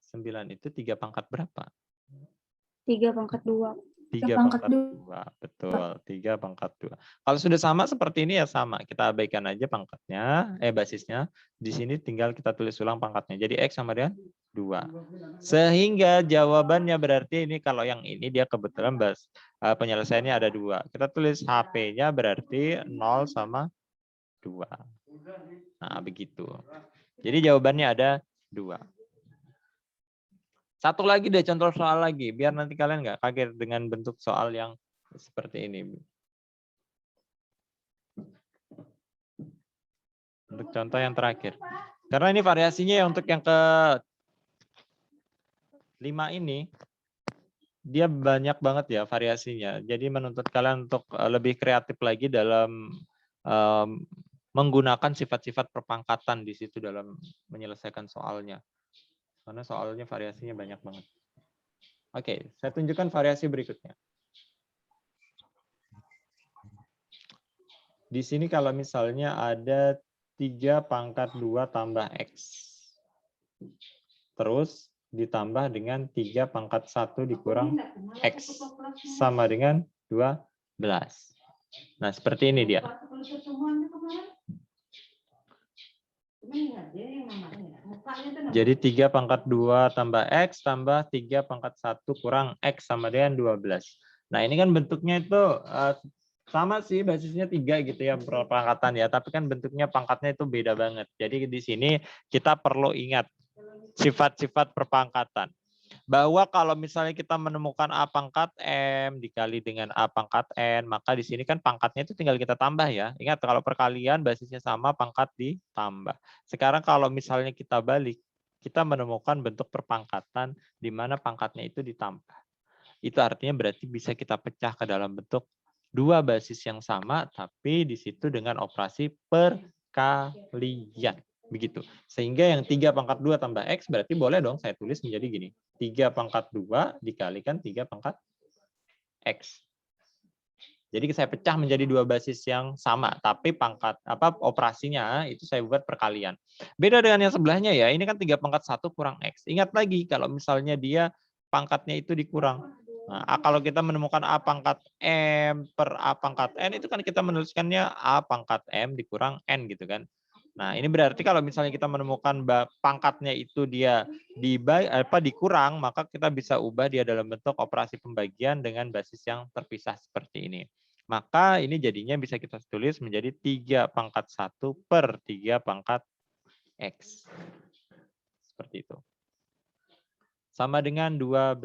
9 itu 3 pangkat berapa? 3 pangkat 2. 3 pangkat 2. Betul, 3 pangkat 2. Kalau sudah sama seperti ini ya sama. Kita abaikan aja pangkatnya, basisnya. Di sini tinggal kita tulis ulang pangkatnya. Jadi X sama dengan 2. Sehingga jawabannya berarti ini kalau yang ini dia kebetulan penyelesaiannya ada 2. Kita tulis HP-nya berarti 0 sama 2. Nah, begitu. Jadi jawabannya ada 2. Satu lagi deh, contoh soal lagi, biar nanti kalian nggak kaget dengan bentuk soal yang seperti ini. Untuk contoh yang terakhir. Karena ini variasinya ya untuk yang ke-5 ini, dia banyak banget ya variasinya. Jadi menuntut kalian untuk lebih kreatif lagi dalam menggunakan sifat-sifat perpangkatan di situ dalam menyelesaikan soalnya. Karena soalnya variasinya banyak banget. Oke, saya tunjukkan variasi berikutnya. Di sini kalau misalnya ada 3 pangkat 2 tambah X. Terus ditambah dengan 3 pangkat 1 dikurang X. Sama dengan 12. Nah, seperti ini dia. Jadi 3 pangkat 2 tambah X tambah 3 pangkat 1 kurang X sama dengan 12. Nah, ini kan bentuknya itu sama sih, basisnya 3 gitu ya perpangkatan ya, tapi kan bentuknya pangkatnya itu beda banget. Jadi di sini kita perlu ingat sifat-sifat perpangkatan. Bahwa kalau misalnya kita menemukan A pangkat M dikali dengan A pangkat N, maka di sini kan pangkatnya itu tinggal kita tambah ya. Ingat kalau perkalian basisnya sama, pangkat ditambah. Sekarang kalau misalnya kita balik, kita menemukan bentuk perpangkatan di mana pangkatnya itu ditambah. Itu artinya berarti bisa kita pecah ke dalam bentuk 2 basis yang sama, tapi di situ dengan operasi perkalian. Begitu. Sehingga yang 3 pangkat 2 tambah X berarti boleh dong saya tulis menjadi gini. 3 pangkat 2 dikalikan 3 pangkat X. Jadi saya pecah menjadi 2 basis yang sama, tapi operasinya itu saya buat perkalian. Beda dengan yang sebelahnya ya, ini kan 3 pangkat 1 kurang X. Ingat lagi kalau misalnya dia pangkatnya itu dikurang. Nah, kalau kita menemukan A pangkat M per A pangkat N, itu kan kita menuliskannya A pangkat M dikurang N gitu kan. Nah, ini berarti kalau misalnya kita menemukan pangkatnya itu dia dikurang, maka kita bisa ubah dia dalam bentuk operasi pembagian dengan basis yang terpisah seperti ini. Maka ini jadinya bisa kita tulis menjadi 3 pangkat 1 per 3 pangkat X. Seperti itu. Sama dengan 12.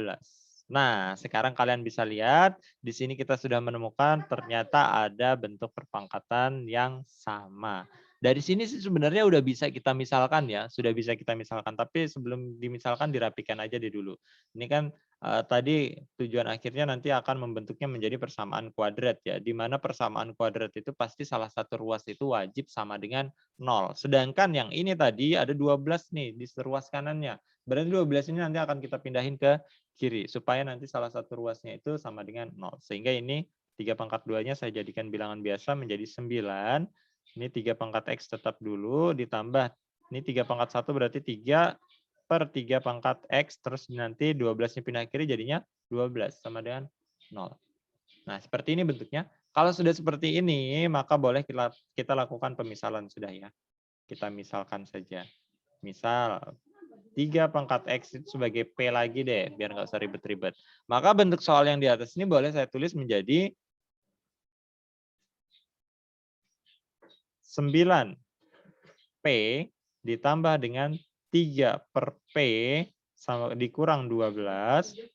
Nah, sekarang kalian bisa lihat, di sini kita sudah menemukan ternyata ada bentuk perpangkatan yang sama. Dari sini sih sebenarnya udah bisa kita misalkan ya, sudah bisa kita misalkan. Tapi sebelum dimisalkan dirapikan aja deh dulu. Ini kan tadi tujuan akhirnya nanti akan membentuknya menjadi persamaan kuadrat ya, di mana persamaan kuadrat itu pasti salah satu ruas itu wajib sama dengan 0. Sedangkan yang ini tadi ada 12 nih di ruas kanannya. Berarti 12 ini nanti akan kita pindahin ke kiri supaya nanti salah satu ruasnya itu sama dengan 0. Sehingga ini 3 pangkat 2-nya saya jadikan bilangan biasa menjadi 9. Ini 3 pangkat X tetap dulu, ditambah ini 3 pangkat 1 berarti 3 per 3 pangkat X, terus nanti 12-nya pindah kiri jadinya 12 sama dengan 0. Nah, seperti ini bentuknya. Kalau sudah seperti ini, maka boleh kita lakukan pemisalan sudah ya. Kita misalkan saja. Misal 3 pangkat X itu sebagai P lagi deh, biar nggak usah ribet-ribet. Maka bentuk soal yang di atas ini boleh saya tulis menjadi 9P ditambah dengan 3 per P sama dikurang 12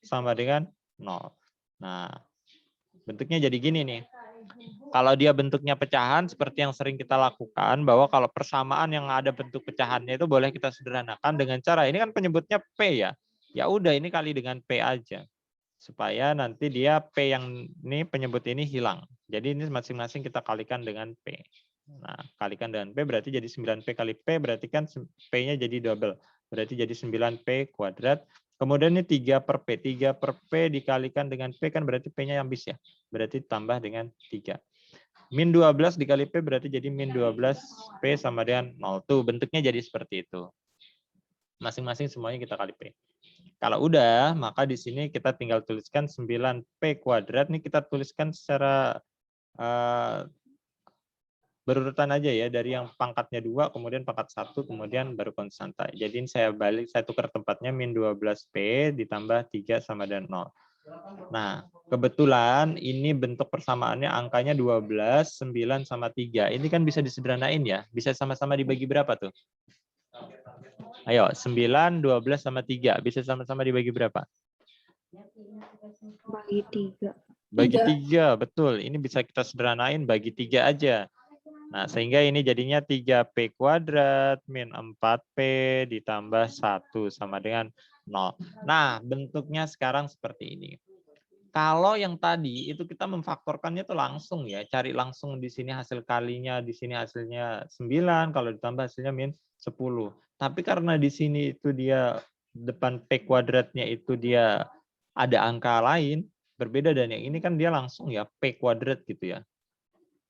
sama dengan 0. Nah, bentuknya jadi gini nih. Kalau dia bentuknya pecahan seperti yang sering kita lakukan, bahwa kalau persamaan yang ada bentuk pecahannya itu boleh kita sederhanakan dengan cara, ini kan penyebutnya P ya. Ya udah ini kali dengan P aja. Supaya nanti dia P yang ini penyebut ini hilang. Jadi ini masing-masing kita kalikan dengan P. Nah, kalikan dengan P berarti jadi 9P kali P, berarti kan P-nya jadi double. Berarti jadi 9P kuadrat. Kemudian ini 3 per P. 3 per P dikalikan dengan P kan berarti P-nya ambis ya. Berarti tambah dengan 3. Min 12 dikali P berarti jadi min 12P sama dengan 0. Tuh bentuknya jadi seperti itu. Masing-masing semuanya kita kali P. Kalau udah, maka di sini kita tinggal tuliskan 9P kuadrat. Ini kita tuliskan secara berurutan aja ya, dari yang pangkatnya 2, kemudian pangkat 1, kemudian baru konstanta. Jadi ini saya tukar tempatnya min 12P ditambah 3 sama dengan 0. Nah, kebetulan ini bentuk persamaannya angkanya 12, 9, sama 3. Ini kan bisa disederhanain ya. Bisa sama-sama dibagi berapa tuh? Ayo, 9, 12, sama 3. Bisa sama-sama dibagi berapa? Bagi 3. Bagi 3, betul. Ini bisa kita sederhanain bagi 3 aja. Nah, sehingga ini jadinya 3P kuadrat min 4P ditambah 1 sama dengan 0. Nah, bentuknya sekarang seperti ini. Kalau yang tadi itu kita memfaktorkannya itu langsung ya, cari langsung di sini hasil kalinya, di sini hasilnya 9, kalau ditambah hasilnya min 10. Tapi karena di sini itu dia depan P kuadratnya itu dia ada angka lain, berbeda dan yang ini kan dia langsung ya P kuadrat gitu ya.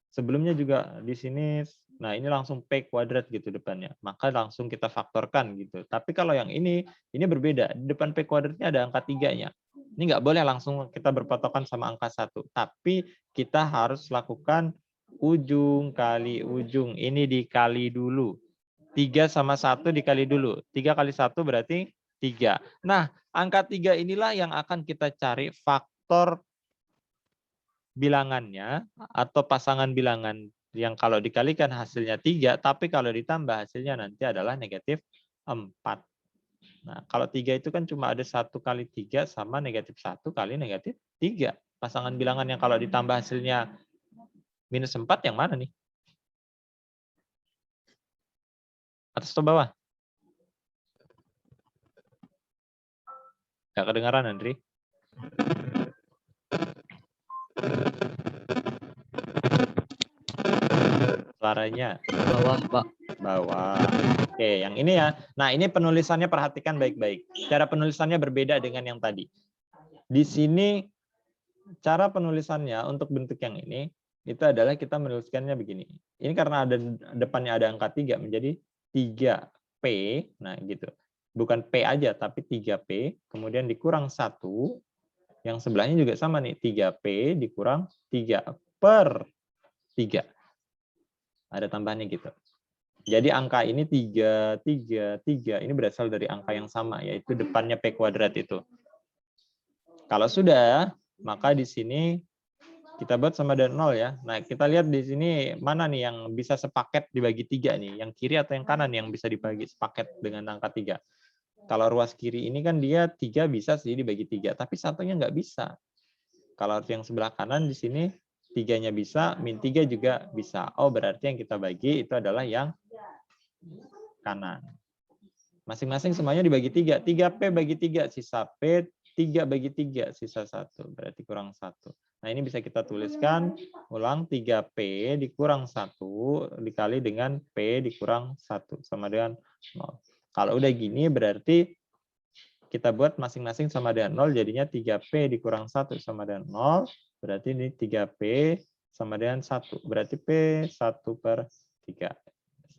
Sebelumnya juga di sini, nah ini langsung P kuadrat gitu depannya. Maka langsung kita faktorkan gitu. Tapi kalau yang ini berbeda. Di depan P kuadratnya ada angka 3-nya. Ini nggak boleh langsung kita berpatokan sama angka 1. Tapi kita harus lakukan ujung kali ujung. Ini dikali dulu. 3 sama 1 dikali dulu. 3 kali 1 berarti 3. Nah, angka 3 inilah yang akan kita cari faktor bilangannya atau pasangan bilangan yang kalau dikalikan hasilnya 3, tapi kalau ditambah hasilnya nanti adalah negatif 4. Nah, kalau 3 itu kan cuma ada 1 kali 3 sama negatif 1 kali negatif 3. Pasangan bilangan yang kalau ditambah hasilnya minus 4 yang mana nih? Atas atau bawah? Nggak kedengaran, Andri? Suaranya Bawah, Pak. bawah. Oke, yang ini ya. Nah, ini penulisannya perhatikan baik-baik. Cara penulisannya berbeda dengan yang tadi. Di sini cara penulisannya untuk bentuk yang ini itu adalah kita menuliskannya begini. Ini karena ada depannya ada angka 3 menjadi 3P. Nah, gitu. Bukan P aja tapi 3P, kemudian dikurang 1 Yang sebelahnya juga sama nih, 3P dikurang 3/3. Ada tambahannya gitu. Jadi angka ini 3, 3, 3. Ini berasal dari angka yang sama, yaitu depannya P kuadrat itu. Kalau sudah, maka di sini kita buat sama dengan 0 ya. Nah, kita lihat di sini mana nih yang bisa sepaket dibagi 3 nih. Yang kiri atau yang kanan yang bisa dibagi sepaket dengan angka 3. Kalau ruas kiri ini kan dia 3 bisa sih dibagi 3, tapi satunya nggak bisa. Kalau yang sebelah kanan di sini 3-nya bisa, min 3 juga bisa. Oh, berarti yang kita bagi itu adalah yang kanan. Masing-masing semuanya dibagi 3. 3P bagi 3, sisa P, 3 bagi 3, sisa 1. Berarti kurang 1. Nah, ini bisa kita tuliskan, ulang 3P dikurang 1 dikali dengan P dikurang 1. Sama dengan 0. Kalau udah gini, berarti kita buat masing-masing sama dengan 0, jadinya 3P dikurang 1 sama dengan 0. Berarti ini 3P sama dengan 1. Berarti P 1/3.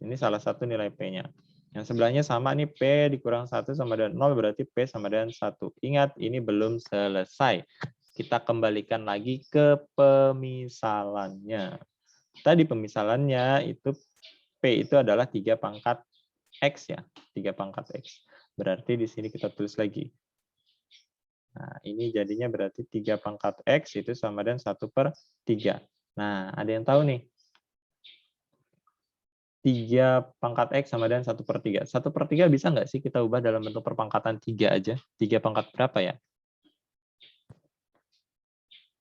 Ini salah satu nilai P-nya. Yang sebelahnya sama nih, P dikurang 1 sama dengan 0, berarti P sama dengan 1. Ingat, ini belum selesai. Kita kembalikan lagi ke pemisalannya. Tadi pemisalannya itu P itu adalah 3 pangkat X ya. 3 pangkat X. Berarti di sini kita tulis lagi. Nah, ini jadinya berarti 3 pangkat X itu sama dengan 1/3. Nah, ada yang tahu nih? 3 pangkat X sama dengan 1/3. 1/3 bisa nggak sih kita ubah dalam bentuk perpangkatan 3 aja? 3 pangkat berapa ya?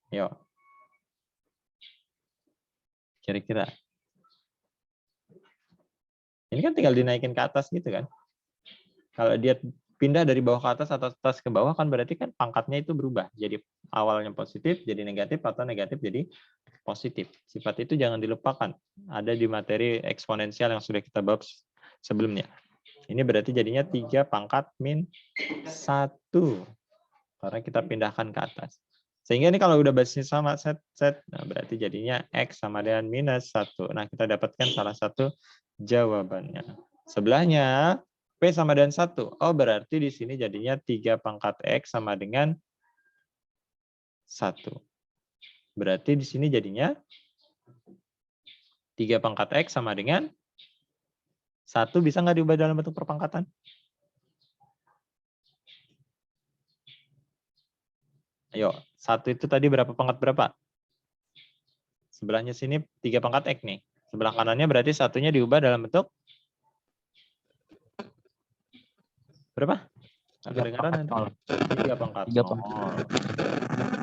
Yuk. Kira-kira. Ini kan tinggal dinaikin ke atas gitu kan. Kalau dia pindah dari bawah ke atas atau atas ke bawah kan berarti kan pangkatnya itu berubah. Jadi awalnya positif jadi negatif atau negatif jadi positif. Sifat itu jangan dilupakan. Ada di materi eksponensial yang sudah kita bahas sebelumnya. Ini berarti jadinya 3 pangkat min 1. Karena kita pindahkan ke atas. Sehingga ini kalau udah basisnya sama set, nah berarti jadinya X sama dengan minus 1. Nah, kita dapatkan salah satu jawabannya. Sebelahnya P sama dengan 1. Oh, berarti di sini jadinya 3 pangkat X sama dengan 1. Berarti di sini jadinya 3 pangkat X sama dengan 1. Bisa nggak diubah dalam bentuk perpangkatan? Ayo, 1 itu tadi berapa pangkat berapa? Sebelahnya sini 3 pangkat X nih. Sebelah kanannya berarti satunya diubah dalam bentuk berapa? Kedengaran nanti. 3 pangkat 0.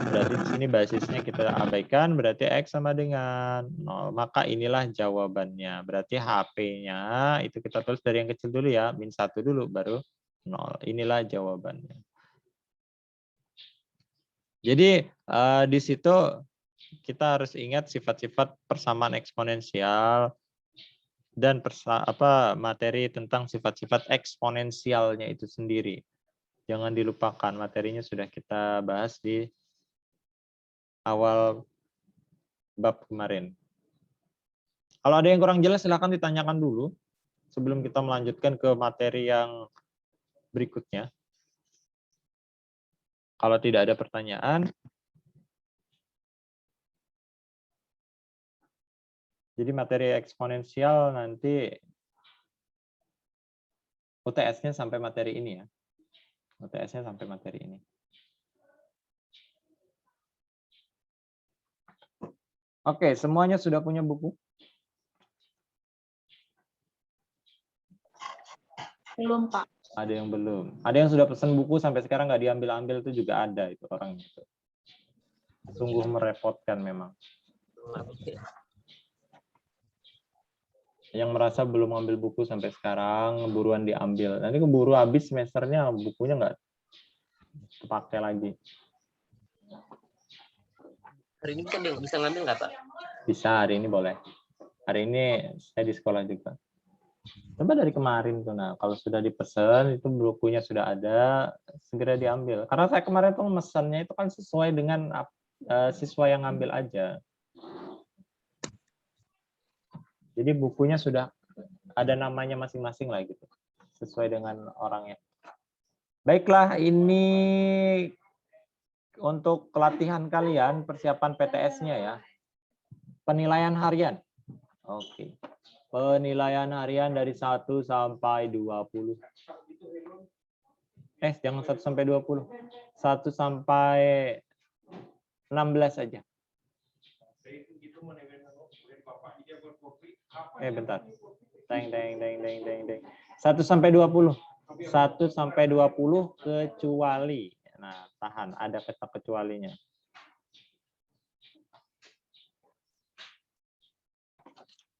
Berarti di sini basisnya kita abaikan, berarti X sama dengan 0. Maka inilah jawabannya. Berarti HP-nya itu kita tulis dari yang kecil dulu ya, min 1 dulu, baru 0. Inilah jawabannya. Jadi di situ kita harus ingat sifat-sifat persamaan eksponensial dan materi tentang sifat-sifat eksponensialnya itu sendiri. Jangan dilupakan, materinya sudah kita bahas di awal bab kemarin. Kalau ada yang kurang jelas silakan ditanyakan dulu sebelum kita melanjutkan ke materi yang berikutnya. Kalau tidak ada pertanyaan, jadi materi eksponensial nanti UTS-nya sampai materi ini ya. UTS-nya sampai materi ini. Oke, semuanya sudah punya buku? Belum, Pak. Ada yang belum. Ada yang sudah pesan buku sampai sekarang nggak diambil-ambil itu juga ada itu orangnya. Sungguh merepotkan memang. Yang merasa belum ambil buku sampai sekarang, buruan diambil. Nanti keburu habis semesternya, bukunya nggak terpakai lagi. Hari ini bisa ngambil nggak, Pak? Bisa, hari ini boleh. Hari ini saya di sekolah juga. Coba dari kemarin tuh, nah kalau sudah dipesan itu bukunya sudah ada, segera diambil. Karena saya kemarin tuh mesennya itu kan sesuai dengan siswa yang ngambil aja. Jadi bukunya sudah ada namanya masing-masing lah gitu, sesuai dengan orangnya. Baiklah, ini untuk latihan kalian, persiapan PTS-nya ya. Penilaian harian. Oke. Penilaian harian dari 1 sampai 20. Jangan 1 sampai 20. 1 sampai 16 aja. Bentar. Deng. 1 sampai 20. 1 sampai 20 kecuali. Nah, tahan, ada kata kecualinya.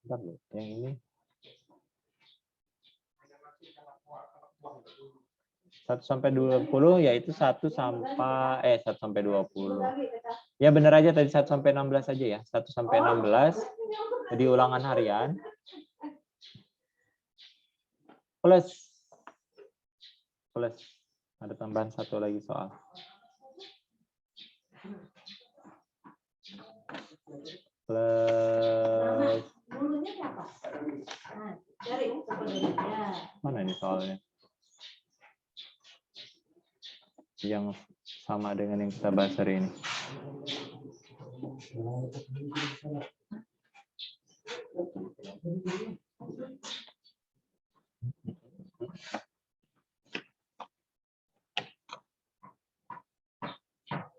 Bentar loh, yang ini. 1 sampai 20 yaitu 1 sampai 20. Ya benar aja tadi 1 sampai 16 aja ya. 1 sampai 16 jadi ulangan harian. Plus ada tambahan satu lagi soal. Plus mana ini soalnya? Yang sama dengan yang kita bahas hari ini.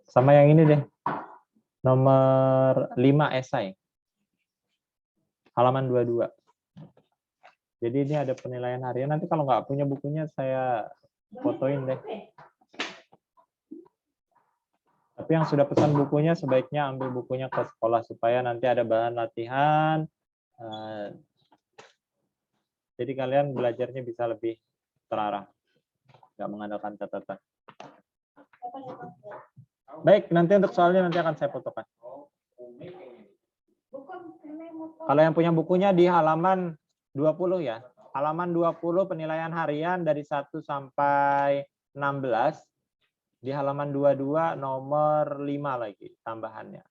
Sama yang ini deh. Nomor 5 esai. Halaman 22. Jadi ini ada penilaian harian. Nanti kalau nggak punya bukunya saya fotoin deh. Tapi yang sudah pesan bukunya sebaiknya ambil bukunya ke sekolah supaya nanti ada bahan latihan. Jadi kalian belajarnya bisa lebih terarah. Nggak mengandalkan catatan. Baik, nanti untuk soalnya nanti akan saya fotokan. Kalau yang punya bukunya di halaman 20 ya. Halaman 20 penilaian harian dari 1 sampai 16. Di halaman 22 nomor 5 lagi tambahannya.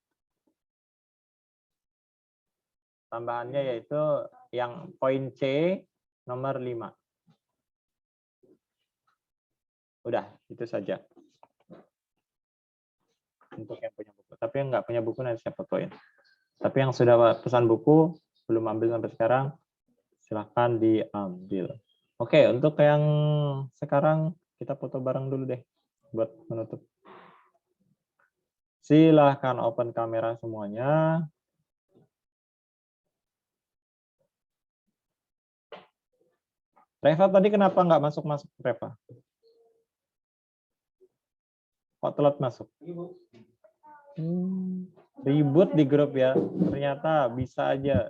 Tambahannya yaitu yang poin C nomor 5. Udah, itu saja. Untuk yang punya buku. Tapi yang nggak punya buku nanti saya fotoin. Tapi yang sudah pesan buku, belum ambil sampai sekarang, silahkan diambil. Oke, untuk yang sekarang kita foto bareng dulu deh, buat menutup. Silahkan open kamera semuanya. Reva tadi kenapa nggak masuk-masuk, Reva? Kok telat masuk? Ribut di grup ya. Ternyata bisa aja.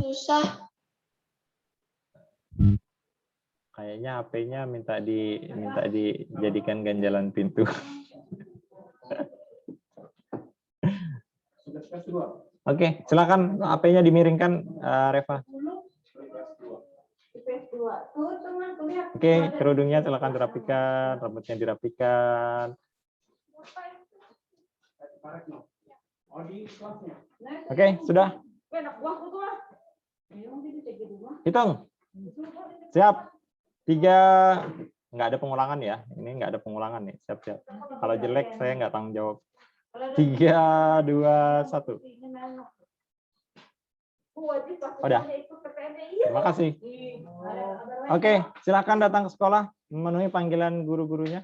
Susah. Kayaknya HP-nya minta dijadikan ganjalan pintu. Oke, silakan HP-nya dimiringkan, Reva. Oke, kerudungnya silakan dirapikan, rambutnya dirapikan. Oke, sudah. Hitung. Siap. 3, nggak ada pengulangan ya. Ini nggak ada pengulangan nih. Siap-siap. Kalau jelek saya nggak tanggung jawab. 3, 2, 1. Udah. Terima kasih. Oke, silakan datang ke sekolah memenuhi panggilan guru-gurunya.